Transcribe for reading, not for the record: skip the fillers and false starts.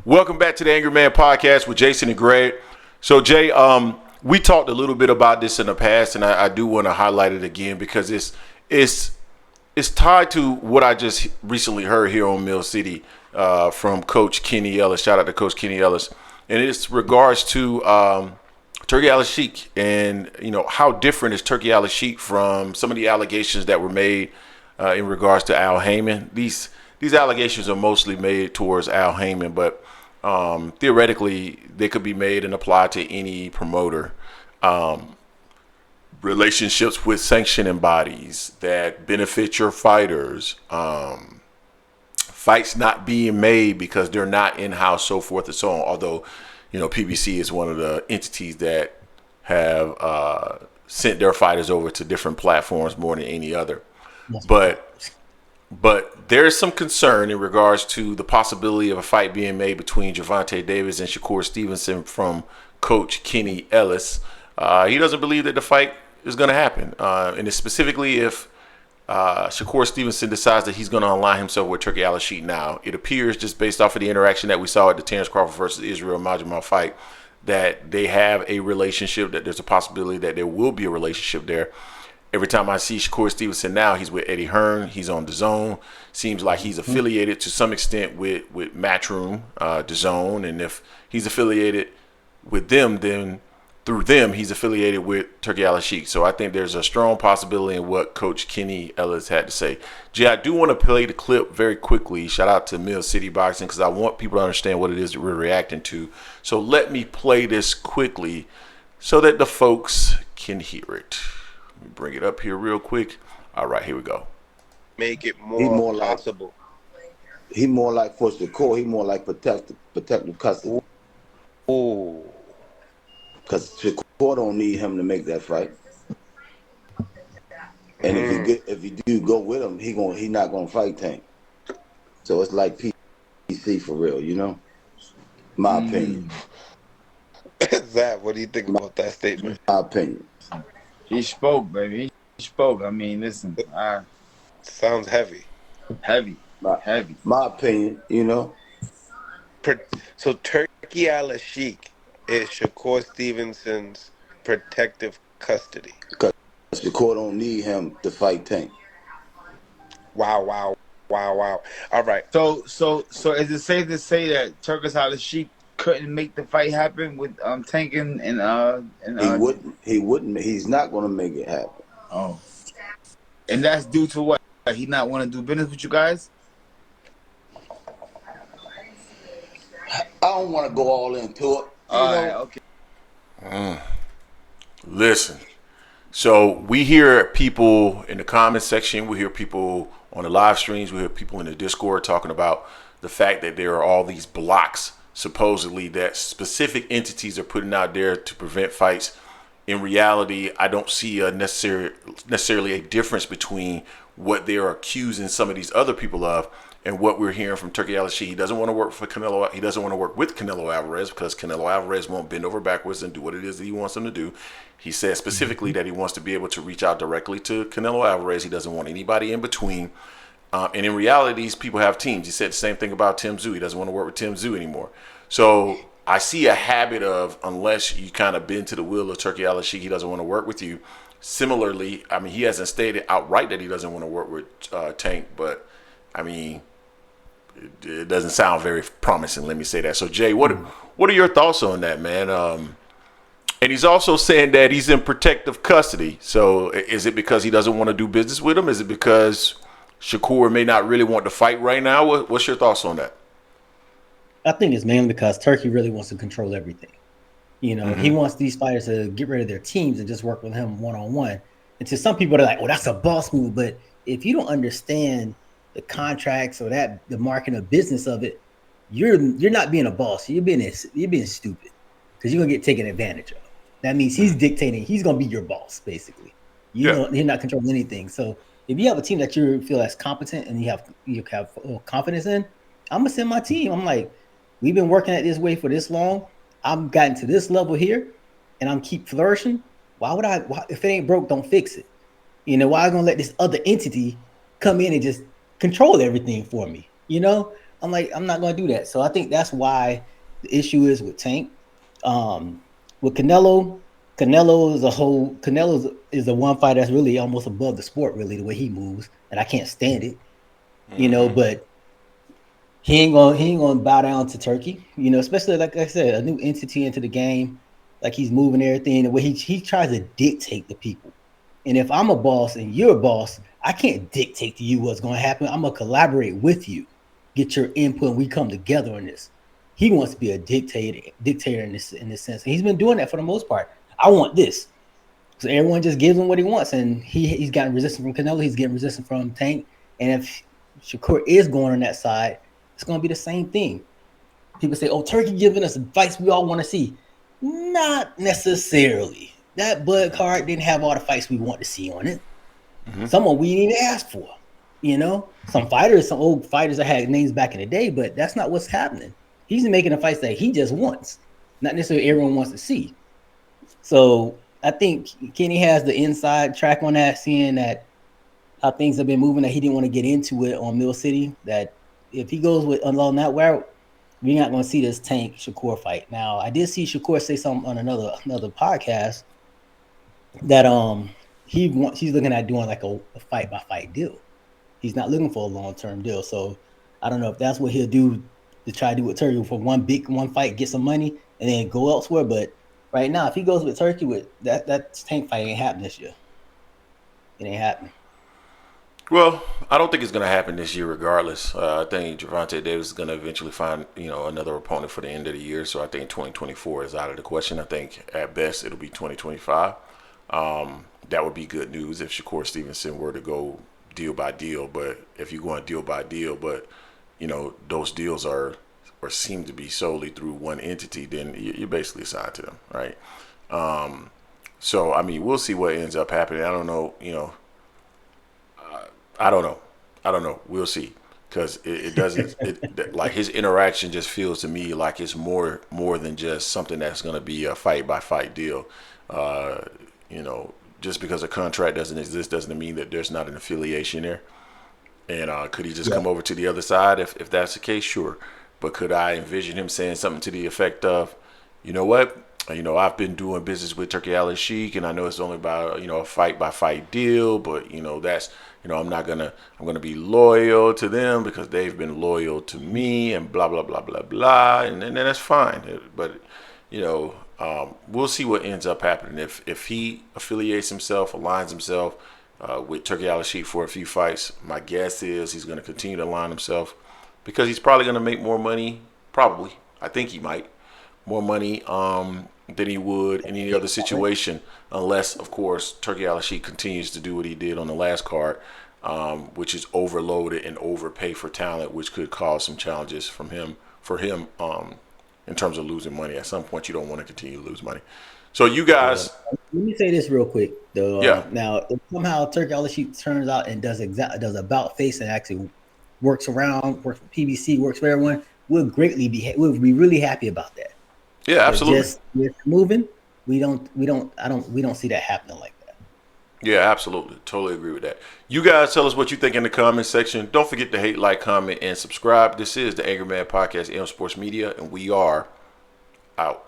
Welcome back to the Angry Man Podcast with Jason and Greg. So, Jay, we talked a little bit about this in the past, and I do want to highlight it again because it's tied to what I just recently heard here on Mill City from Coach Kenny Ellis. Shout out to Coach Kenny Ellis. And it's regards to Turki Alalshikh and, how different is Turki Alalshikh from some of the allegations that were made in regards to Al Heyman. These allegations are mostly made towards Al Heyman, but theoretically, they could be made and applied to any promoter. Relationships with sanctioning bodies that benefit your fighters, fights not being made because they're not in-house, so forth and so on. Although, PBC is one of the entities that have sent their fighters over to different platforms more than any other. But there is some concern in regards to the possibility of a fight being made between Gervonta Davis and Shakur Stevenson from Coach Kenny Ellis. He doesn't believe that the fight is going to happen. And it's specifically if Shakur Stevenson decides that he's going to align himself with Turki Alalshikh now. It appears, just based off of the interaction that we saw at the Terrence Crawford versus Israel Majima fight, that they have a relationship, that there's a possibility that there will be a relationship there. Every time I see Shakur Stevenson now, he's with Eddie Hearn. He's on DAZN. Seems like he's affiliated to some extent with Matchroom, DAZN. And if he's affiliated with them, then through them, he's affiliated with Turki Alalshikh. So I think there's a strong possibility in what Coach Kenny Ellis had to say. Jay, I do want to play the clip very quickly. Shout out to Mill City Boxing because I want people to understand what it is that we're reacting to. So let me play this quickly so that the folks can hear it. Let me bring it up here real quick. All right, here we go. Make it more possible. He more like for Shakur. He more like protective custody. Oh, because Shakur don't need him to make that fight. And if you do go with him, he not gonna fight Tank. So it's like PC for real, My opinion. Zach, what do you think about that statement? My opinion. He spoke, baby. He spoke. I mean, listen. Sounds heavy. Heavy. My opinion, So Turki Alalshikh is Shakur Stevenson's protective custody. Because Shakur don't need him to fight Tank. Wow. All right. So is it safe to say that Turki Alalshikh couldn't make the fight happen with Tank and He wouldn't. He's not going to make it happen. Oh. And that's due to what? He not want to do business with you guys? I don't want to go all into it. All right, okay. Listen. So we hear people in the comment section. We hear people on the live streams. We hear people in the Discord talking about the fact that there are all these blocks supposedly that specific entities are putting out there to prevent fights. In reality, I don't see necessarily a difference between what they're accusing some of these other people of and what we're hearing from Turki Alalshikh. He doesn't want to work for Canelo. He doesn't want to work with Canelo Alvarez because Canelo Alvarez won't bend over backwards and do what it is that he wants him to do. He said specifically that he wants to be able to reach out directly to Canelo Alvarez. He doesn't want anybody in between. And in reality, these people have teams. He said the same thing about Tim Tszyu. He doesn't want to work with Tim Tszyu anymore. So I see a habit of, unless you kind of bend to the will of Turki Alalshikh, he doesn't want to work with you. Similarly, I mean, he hasn't stated outright that he doesn't want to work with Tank, but I mean, it doesn't sound very promising. Let me say that. So Jay, what are your thoughts on that, man? And he's also saying that he's in protective custody. So is it because he doesn't want to do business with him? Is it because Shakur may not really want to fight right now? What's your thoughts on that? I think it's mainly because Turki really wants to control everything. He wants these fighters to get rid of their teams and just work with him one-on-one. And to some people, they're like, "Oh, that's a boss move." But if you don't understand the contracts or the market of business of it, you're not being a boss. You're being stupid because you're gonna get taken advantage of. That means he's dictating. He's gonna be your boss, basically. You're not controlling anything. So if you have a team that you feel that's competent and you have confidence in, I'm gonna send my team. I'm like, we've been working at this way for this long. I've gotten to this level here, and I'm keep flourishing. Why if it ain't broke, don't fix it. Why am I gonna let this other entity come in and just control everything for me? I'm like, I'm not going to do that. So I think that's why the issue is with Tank. With Canelo, Canelo is the one fight that's really almost above the sport, really, the way he moves, and I can't stand it, but he ain't gonna bow down to Turkey, especially like I said, a new entity into the game, like he's moving everything the way he tries to dictate the people. And if I'm a boss and you're a boss, I can't dictate to you what's going to happen. I'm gonna collaborate with you, get your input, and we come together on this. He wants to be a dictator in this sense. And he's been doing that for the most part. I want this. So everyone just gives him what he wants. And he's gotten resistance from Canelo, he's getting resistance from Tank. And if Shakur is going on that side, it's gonna be the same thing. People say, oh, Turkey giving us advice we all want to see. Not necessarily. That Bud card didn't have all the fights we want to see on it. Someone we didn't even ask for. Some old fighters that had names back in the day, but that's not what's happening. He's making the fights that he just wants, not necessarily everyone wants to see. So I think Kenny has the inside track on that, seeing that how things have been moving, that he didn't want to get into it on Mill City, that if he goes along that route, we're not going to see this Tank Shakur fight. Now, I did see Shakur say something on another podcast that he's looking at doing like a fight by fight deal. He's not looking for a long term deal. So I don't know if that's what he'll do to try to do with Turkey for one fight, get some money, and then go elsewhere. But right now, if he goes with Turkey, with that Tank fight ain't happening this year. It ain't happening. Well, I don't think it's going to happen this year regardless. I think Gervonta Davis is going to eventually find, another opponent for the end of the year. So I think 2024 is out of the question. I think at best it'll be 2025. That would be good news if Shakur Stevenson were to go deal by deal. But if you're going deal by deal, but, those deals are or seem to be solely through one entity, then you're basically assigned to them, right? So, I mean, we'll see what ends up happening. I don't know, I don't know. We'll see, because it doesn't. Like his interaction just feels to me like it's more than just something that's going to be a fight by fight deal. Just because a contract doesn't exist doesn't mean that there's not an affiliation there. And could he just come over to the other side if that's the case? Sure. But could I envision him saying something to the effect of, you know what? I've been doing business with Turki Alalshikh, and I know it's only about, a fight by fight deal, but that's, I'm gonna be loyal to them because they've been loyal to me, and blah blah blah blah blah, and then that's fine. But we'll see what ends up happening if he affiliates himself, aligns himself with Turki Alalshikh for a few fights. My guess is he's going to continue to align himself because he's probably going to make more money. Probably, I think he might more money than he would in any other situation, unless, of course, Turki Alalshikh continues to do what he did on the last card, which is overloaded and overpay for talent, which could cause some challenges for him in terms of losing money. At some point, you don't want to continue to lose money. So you guys, let me say this real quick, though. Yeah. Now, if somehow Turki Alalshikh turns out and does about face and actually works for PBC, works for everyone, we'll be really happy about that. yeah, absolutely. Just moving, we don't see that happening like that. Yeah, absolutely. Totally agree with that. You guys tell us what you think in the comment section. Don't forget to hate, like, comment, and subscribe. This is the Angry Man Podcast, AM Sports Media, and we are out.